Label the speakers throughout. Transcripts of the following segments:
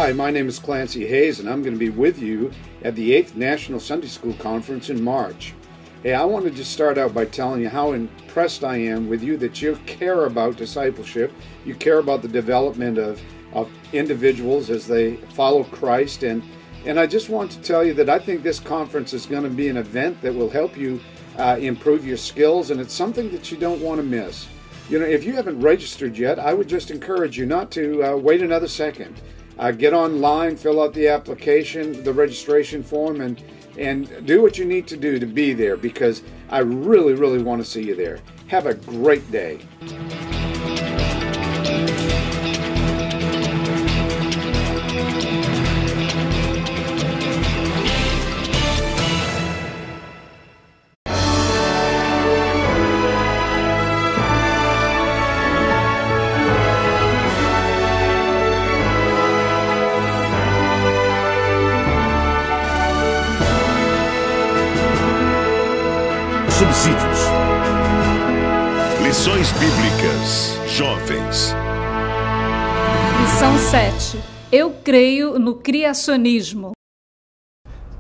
Speaker 1: Hi, my name is Clancy Hayes, and I'm going to be with you at the 8th National Sunday School Conference in March. Hey, I wanted to start out by telling you how impressed I am with you that you care about discipleship, you care about the development of individuals as they follow Christ, and I just want to tell you that I think this conference is going to be an event that will help you improve your skills, and it's something that you don't want to miss. You know, if you haven't registered yet, I would just encourage you not to wait another second. Get online, fill out the application, the registration form, and do what you need to do to be there, because I really, really want to see you there. Have a great day.
Speaker 2: Subsídios. Lições Bíblicas Jovens.
Speaker 3: Lição 7. Eu creio no criacionismo.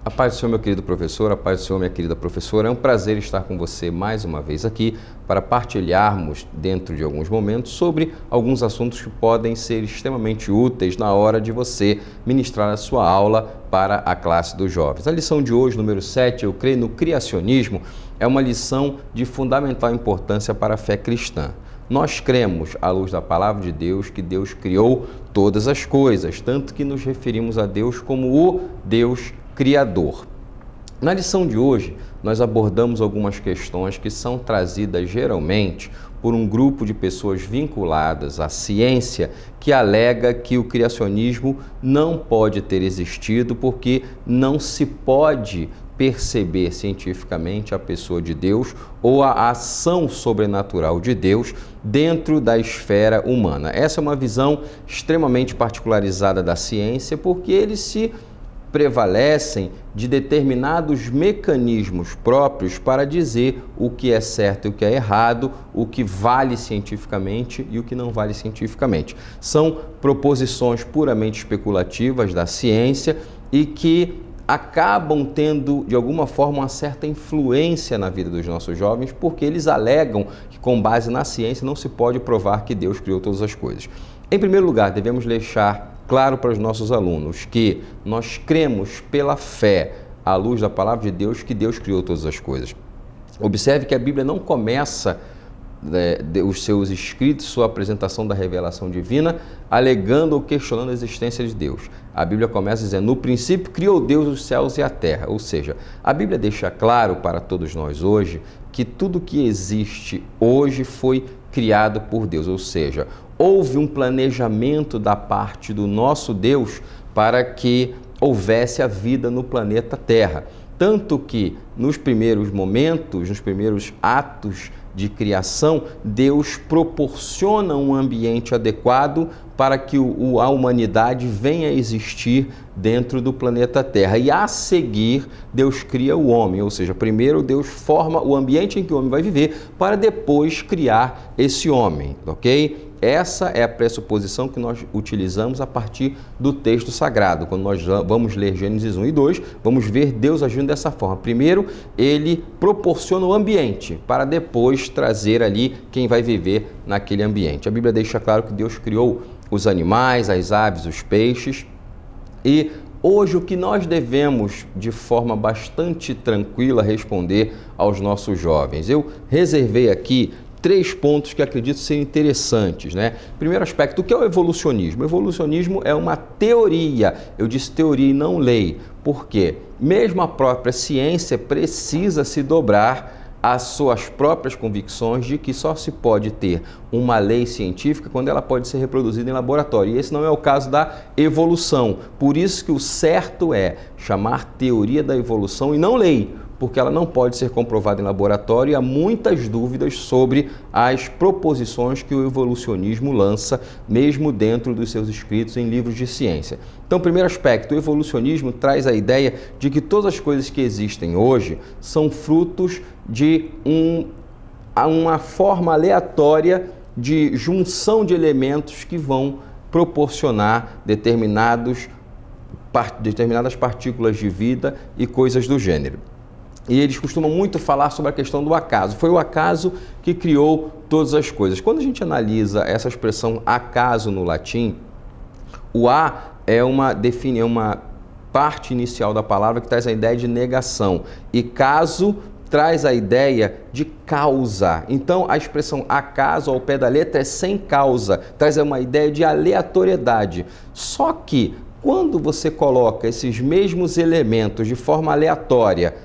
Speaker 4: A paz do Senhor, meu querido professor, a paz do Senhor, minha querida professora. É um prazer estar com você mais uma vez aqui para partilharmos, dentro de alguns momentos, sobre alguns assuntos que podem ser extremamente úteis na hora de você ministrar a sua aula para a classe dos jovens. A lição de hoje, número 7, eu creio no criacionismo, é uma lição de fundamental importância para a fé cristã. Nós cremos, à luz da palavra de Deus, que Deus criou todas as coisas, tanto que nos referimos a Deus como o Deus Criador. Na lição de hoje, nós abordamos algumas questões que são trazidas geralmente por um grupo de pessoas vinculadas à ciência que alega que o criacionismo não pode ter existido porque não se pode perceber cientificamente a pessoa de Deus ou a ação sobrenatural de Deus dentro da esfera humana. Essa é uma visão extremamente particularizada da ciência, porque eles se prevalecem de determinados mecanismos próprios para dizer o que é certo e o que é errado, o que vale cientificamente e o que não vale cientificamente. São proposições puramente especulativas da ciência e que acabam tendo, de alguma forma, uma certa influência na vida dos nossos jovens, porque eles alegam que, com base na ciência, não se pode provar que Deus criou todas as coisas. Em primeiro lugar, devemos deixar claro para os nossos alunos que nós cremos pela fé, à luz da palavra de Deus, que Deus criou todas as coisas. Observe que a Bíblia não começa os seus escritos, sua apresentação da revelação divina, alegando ou questionando a existência de Deus. A Bíblia começa dizendo: no princípio criou Deus os céus e a terra. Ou seja, a Bíblia deixa claro para todos nós hoje que tudo que existe hoje foi criado por Deus. Ou seja, houve um planejamento da parte do nosso Deus para que houvesse a vida no planeta Terra. Tanto que nos primeiros momentos, nos primeiros atos de criação, Deus proporciona um ambiente adequado para que a humanidade venha a existir dentro do planeta Terra. E a seguir, Deus cria o homem, ou seja, primeiro Deus forma o ambiente em que o homem vai viver para depois criar esse homem, ok? Essa é a pressuposição que nós utilizamos a partir do texto sagrado. Quando nós vamos ler Gênesis 1 e 2, vamos ver Deus agindo dessa forma. Primeiro, ele proporciona o ambiente para depois trazer ali quem vai viver naquele ambiente. A Bíblia deixa claro que Deus criou os animais, as aves, os peixes. E hoje o que nós devemos, de forma bastante tranquila, responder aos nossos jovens? Eu reservei aqui 3 pontos que acredito serem interessantes, né? Primeiro aspecto, o que é o evolucionismo? O evolucionismo é uma teoria, eu disse teoria e não lei, porque mesmo a própria ciência precisa se dobrar às suas próprias convicções de que só se pode ter uma lei científica quando ela pode ser reproduzida em laboratório. E esse não é o caso da evolução. Por isso que o certo é chamar teoria da evolução e não lei, porque ela não pode ser comprovada em laboratório e há muitas dúvidas sobre as proposições que o evolucionismo lança, mesmo dentro dos seus escritos em livros de ciência. Então, primeiro aspecto, o evolucionismo traz a ideia de que todas as coisas que existem hoje são frutos de uma forma aleatória de junção de elementos que vão proporcionar determinadas partículas de vida e coisas do gênero. E eles costumam muito falar sobre a questão do acaso. Foi o acaso que criou todas as coisas. Quando a gente analisa essa expressão acaso no latim, o a é uma parte inicial da palavra que traz a ideia de negação. E caso traz a ideia de causa. Então, a expressão acaso ao pé da letra é sem causa, traz uma ideia de aleatoriedade. Só que, quando você coloca esses mesmos elementos de forma aleatória,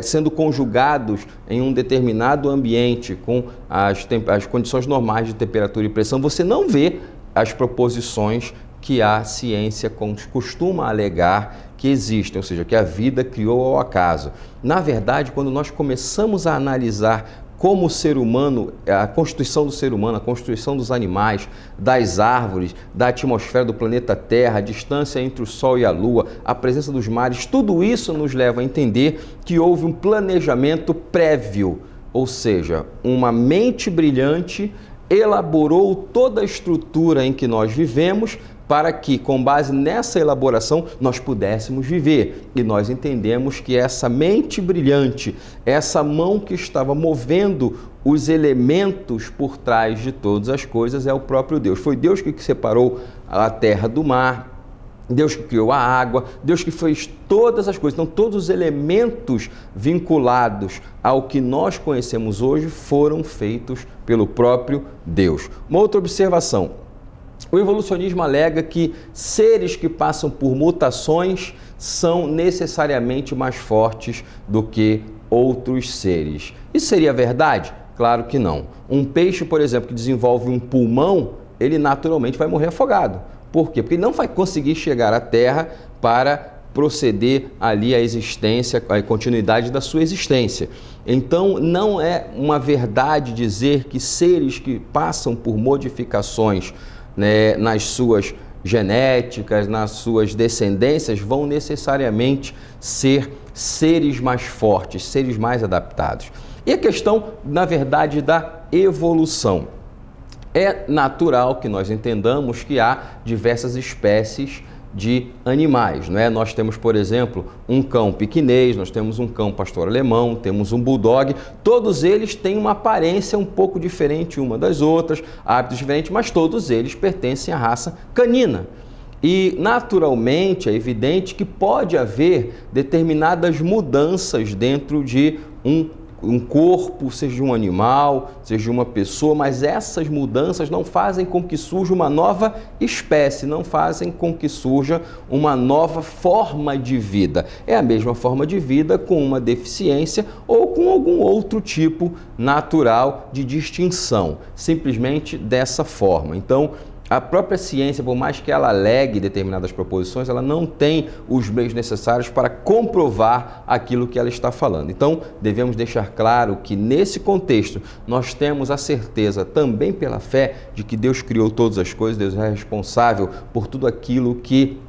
Speaker 4: sendo conjugados em um determinado ambiente com as condições normais de temperatura e pressão, você não vê as proposições que a ciência costuma alegar que existem, ou seja, que a vida criou ao acaso. Na verdade, quando nós começamos a analisar como o ser humano, a constituição do ser humano, a constituição dos animais, das árvores, da atmosfera do planeta Terra, a distância entre o Sol e a Lua, a presença dos mares, tudo isso nos leva a entender que houve um planejamento prévio, ou seja, uma mente brilhante elaborou toda a estrutura em que nós vivemos para que, com base nessa elaboração, nós pudéssemos viver. E nós entendemos que essa mente brilhante, essa mão que estava movendo os elementos por trás de todas as coisas, é o próprio Deus. Foi Deus que separou a terra do mar, Deus que criou a água, Deus que fez todas as coisas. Então, todos os elementos vinculados ao que nós conhecemos hoje foram feitos pelo próprio Deus. Uma outra observação. O evolucionismo alega que seres que passam por mutações são necessariamente mais fortes do que outros seres. Isso seria verdade? Claro que não. Um peixe, por exemplo, que desenvolve um pulmão, ele naturalmente vai morrer afogado. Por quê? Porque ele não vai conseguir chegar à Terra para proceder ali à existência, à continuidade da sua existência. Então, não é uma verdade dizer que seres que passam por modificações, né, nas suas genéticas, nas suas descendências, vão necessariamente ser seres mais fortes, seres mais adaptados. E a questão, na verdade, da evolução. É natural que nós entendamos que há diversas espécies de animais, não é? Nós temos, por exemplo, um cão piquinês, nós temos um cão pastor alemão, temos um bulldog, todos eles têm uma aparência um pouco diferente uma das outras, hábitos diferentes, mas todos eles pertencem à raça canina. E, naturalmente, é evidente que pode haver determinadas mudanças dentro de um corpo, seja de um animal, seja de uma pessoa, mas essas mudanças não fazem com que surja uma nova espécie, não fazem com que surja uma nova forma de vida. É a mesma forma de vida com uma deficiência ou com algum outro tipo natural de distinção, simplesmente dessa forma. Então, a própria ciência, por mais que ela alegue determinadas proposições, ela não tem os meios necessários para comprovar aquilo que ela está falando. Então, devemos deixar claro que, nesse contexto, nós temos a certeza, também pela fé, de que Deus criou todas as coisas, Deus é responsável por tudo aquilo que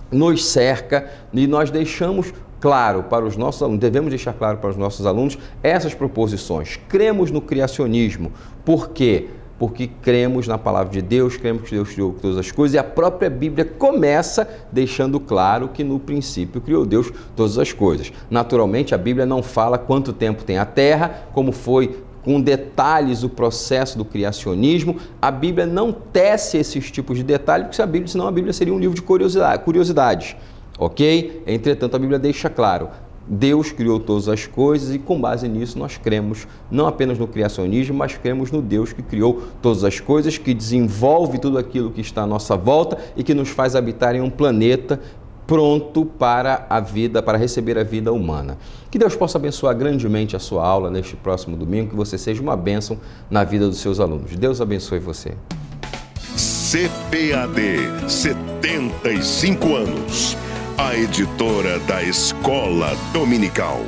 Speaker 4: nos cerca, e nós deixamos claro para os nossos alunos, devemos deixar claro para os nossos alunos essas proposições. Cremos no criacionismo. Por quê? Porque cremos na palavra de Deus, cremos que Deus criou todas as coisas, e a própria Bíblia começa deixando claro que no princípio criou Deus todas as coisas. Naturalmente, a Bíblia não fala quanto tempo tem a Terra, como foi com detalhes o processo do criacionismo. A Bíblia não tece esses tipos de detalhes, porque senão a Bíblia seria um livro de curiosidades, ok? Entretanto, a Bíblia deixa claro: Deus criou todas as coisas, e com base nisso nós cremos não apenas no criacionismo, mas cremos no Deus que criou todas as coisas, que desenvolve tudo aquilo que está à nossa volta e que nos faz habitar em um planeta pronto para a vida, para receber a vida humana. Que Deus possa abençoar grandemente a sua aula neste próximo domingo, que você seja uma bênção na vida dos seus alunos. Deus abençoe você.
Speaker 2: CPAD, 75 anos. A editora da Escola Dominical.